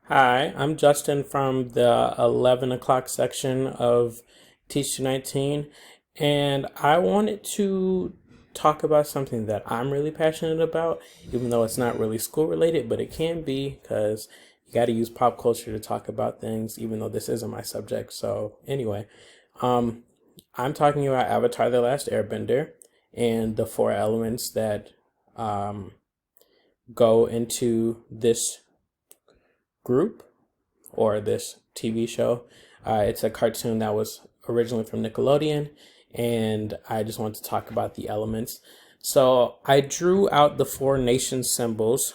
Hi, I'm Justin from the 11 o'clock section of TCH219, and I wanted to talk about something that I'm really passionate about, even though it's not really school related, but it can be because you got to use pop culture to talk about things, even though this isn't my subject. So, anyway, um, I'm talking about Avatar: The Last Airbender and the four elements that um, go into this group or this TV show. It's a cartoon that was originally from Nickelodeon, and I just want to talk about the elements. So I drew out the four nation symbols,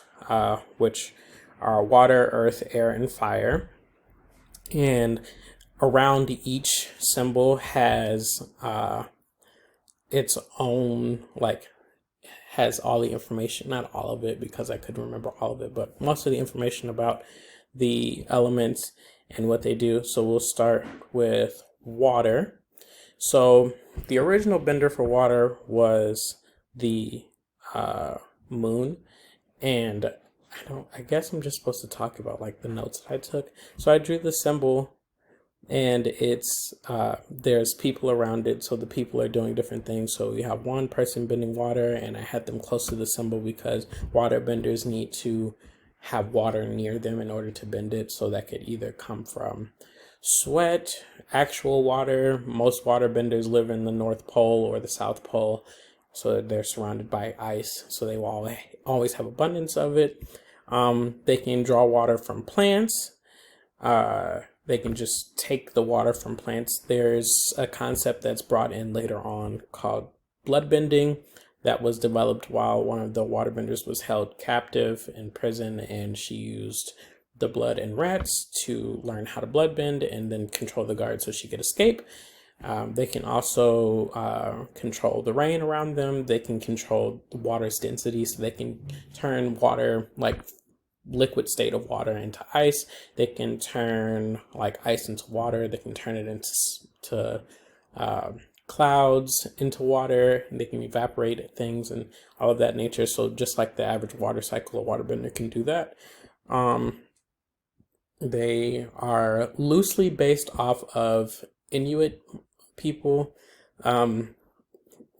which are water, earth, air, and fire. And around each symbol has its own, like, has all the information, not all of it because I couldn't remember all of it, but most of the information about the elements and what they do. So we'll start with water. So the original bender for water was the uh, moon, and I guess I'm just supposed to talk about like the notes that I took. So I drew the symbol, and it's there's people around it, so the people are doing different things. So you have one person bending water, and I had them close to the symbol because water benders need to have water near them in order to bend it. So that could either come from sweat, actual water. Most water benders live in the North Pole or the South Pole, so they're surrounded by ice, so they will always have abundance of it. They can draw water from plants. They can just take the water from plants. There's a concept that's brought in later on called blood bending that was developed while one of the waterbenders was held captive in prison, and she used the blood in rats to learn how to blood bend and then control the guards so she could escape. They can also control the rain around them. They can control the water's density, so they can turn water, like liquid state of water, into ice. They can turn like ice into water. They can turn it into clouds into water. And they can evaporate things and all of that nature. So just like the average water cycle, a waterbender can do that. They are loosely based off of Inuit people,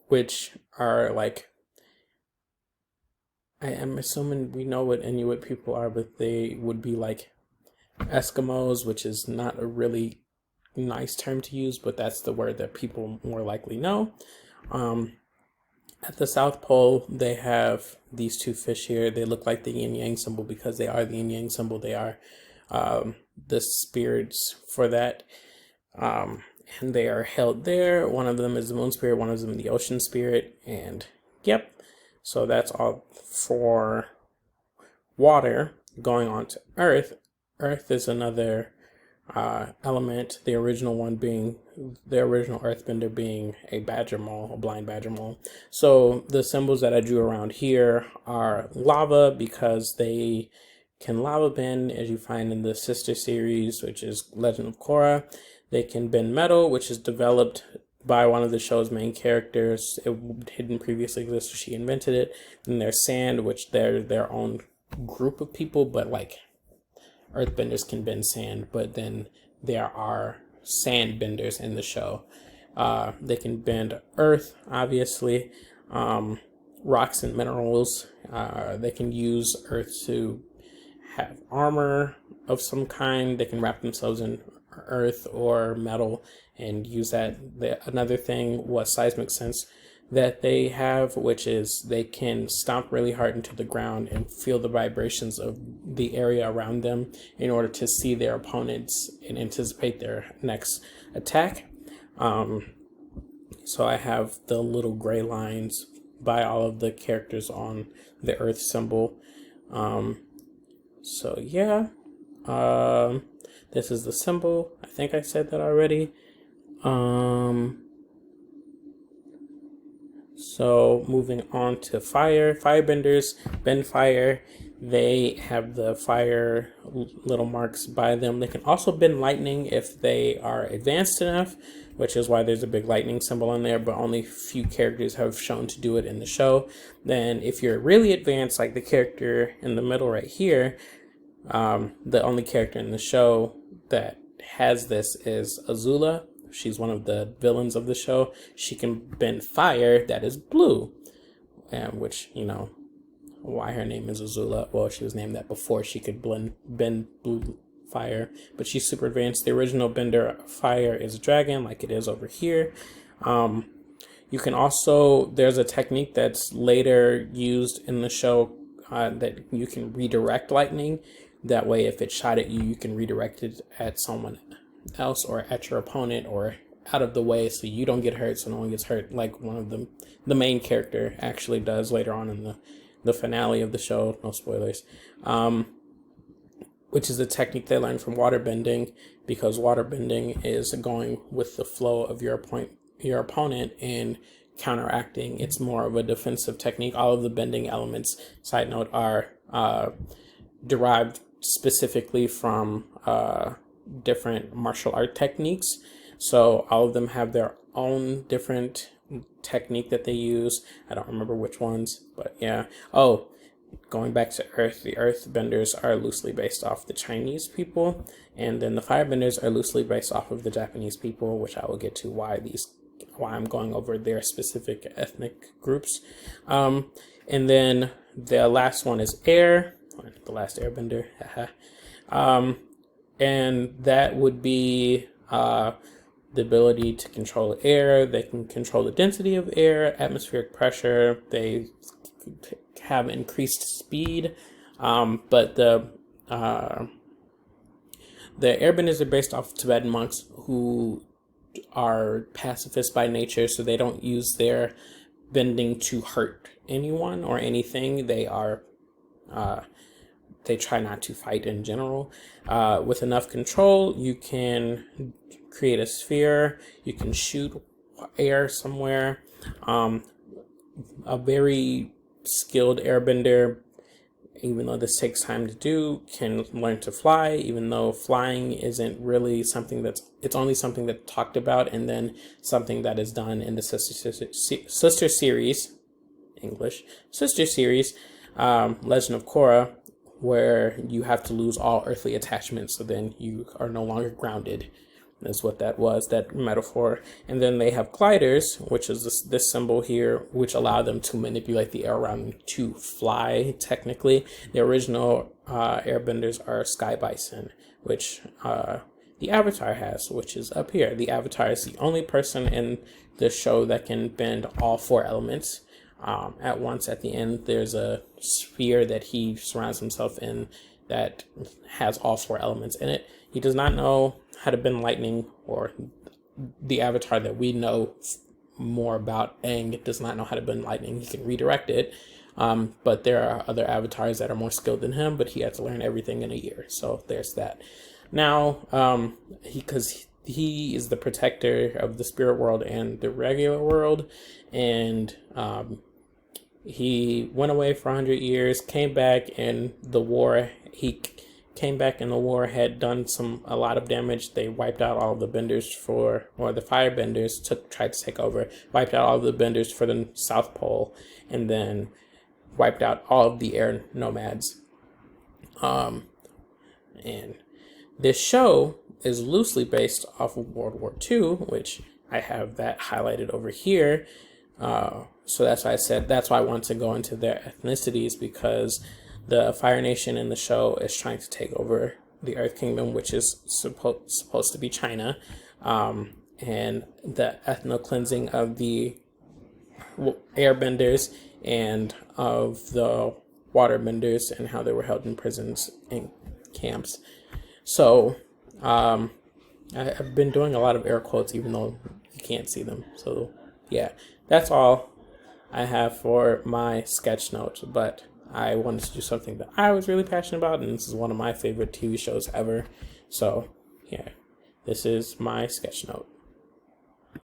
which are like, I am assuming we know what Inuit people are, but they would be like Eskimos, which is not a really nice term to use, but that's the word that people more likely know. At the South Pole, they have these two fish here. They look like the yin yang symbol because they are the yin yang symbol. They are the spirits for that. And they are held there. One of them is the moon spirit, one of them the ocean spirit, and yep. So that's all for water. Going on to earth. Earth is another element, the original one being the original earthbender being a badger mole, a blind badger mole. So the symbols that I drew around here are lava because they can lava bend, as you find in the sister series, which is Legend of Korra. They can bend metal, which is developed by one of the show's main characters. It didn't previously exist, so she invented it. And there's sand, which they're their own group of people, but like earthbenders can bend sand, but then there are sand benders in the show. They can bend earth, obviously, rocks and minerals. They can use earth to have armor of some kind. They can wrap themselves in earth or metal and use that. Another thing was seismic sense that they have, which is they can stomp really hard into the ground and feel the vibrations of the area around them in order to see their opponents and anticipate their next attack. So I have the little gray lines by all of the characters on the earth symbol. So yeah, this is the symbol. I think I said that already. So moving on to fire. Firebenders bend fire. They have the fire little marks by them. They can also bend lightning if they are advanced enough, which is why there's a big lightning symbol on there, but only few characters have shown to do it in the show. Then if you're really advanced, like the character in the middle right here, The only character in the show that has this is Azula. She's one of the villains of the show. She can bend fire that is blue, and which, you know, why her name is Azula. Well, she was named that before she could bend blue fire, but she's super advanced. The original bender fire is a dragon, like it is over here. You can also, there's a technique that's later used in the show that you can redirect lightning. That way, if it shot at you, you can redirect it at someone else or at your opponent or out of the way so you don't get hurt, so no one gets hurt, like one of the main character actually does later on in the finale of the show. No spoilers. Which is a technique they learned from waterbending, because waterbending is going with the flow of your opponent and counteracting. It's more of a defensive technique. All of the bending elements, side note, are derived specifically from different martial art techniques. So all of them have their own different technique that they use. I don't remember which ones, but yeah. Oh, going back to Earth, the Earthbenders are loosely based off the Chinese people, and then the Firebenders are loosely based off of the Japanese people, which I will get to why I'm going over their specific ethnic groups. And then the last one is Air, the last Airbender. And that would be the ability to control air. They can control the density of air, atmospheric pressure. They have increased speed, but the airbenders are based off Tibetan monks who are pacifists by nature, so they don't use their bending to hurt anyone or anything. They try not to fight in general. With enough control, you can create a sphere, you can shoot air somewhere. A very skilled airbender, even though this takes time to do, can learn to fly, even though flying isn't really something it's only something that's talked about, and then something that is done in the sister series, Legend of Korra, where you have to lose all earthly attachments, so then you are no longer grounded. Is what that was, that metaphor. And then they have gliders, which is this symbol here, which allow them to manipulate the air around them to fly, technically. The original airbenders are sky bison, which the Avatar has, which is up here. The Avatar is the only person in the show that can bend all four elements at once. At the end, there's a sphere that he surrounds himself in that has all four elements in it. He does not know how to bend lightning, or the Avatar that we know more about, Aang, does not know how to bend lightning. He can redirect it, but there are other avatars that are more skilled than him, but he had to learn everything in a year. So there's that. Now, because he is the protector of the spirit world and the regular world, and he went away for 100 years, came back in the war. He came back in the war, had done a lot of damage. They wiped out all of the benders or the firebenders tried to take over, wiped out all of the benders for the South Pole, and then wiped out all of the air nomads. And this show is loosely based off of World War II, which I have that highlighted over here. So that's why I want to go into their ethnicities, because the Fire Nation in the show is trying to take over the Earth Kingdom, which is supposed to be China, and the ethno-cleansing of the airbenders and of the waterbenders, and how they were held in prisons and camps. So I've been doing a lot of air quotes, even though you can't see them. So yeah, that's all I have for my sketch notes, but I wanted to do something that I was really passionate about, and this is one of my favorite TV shows ever. So yeah, this is my sketch note.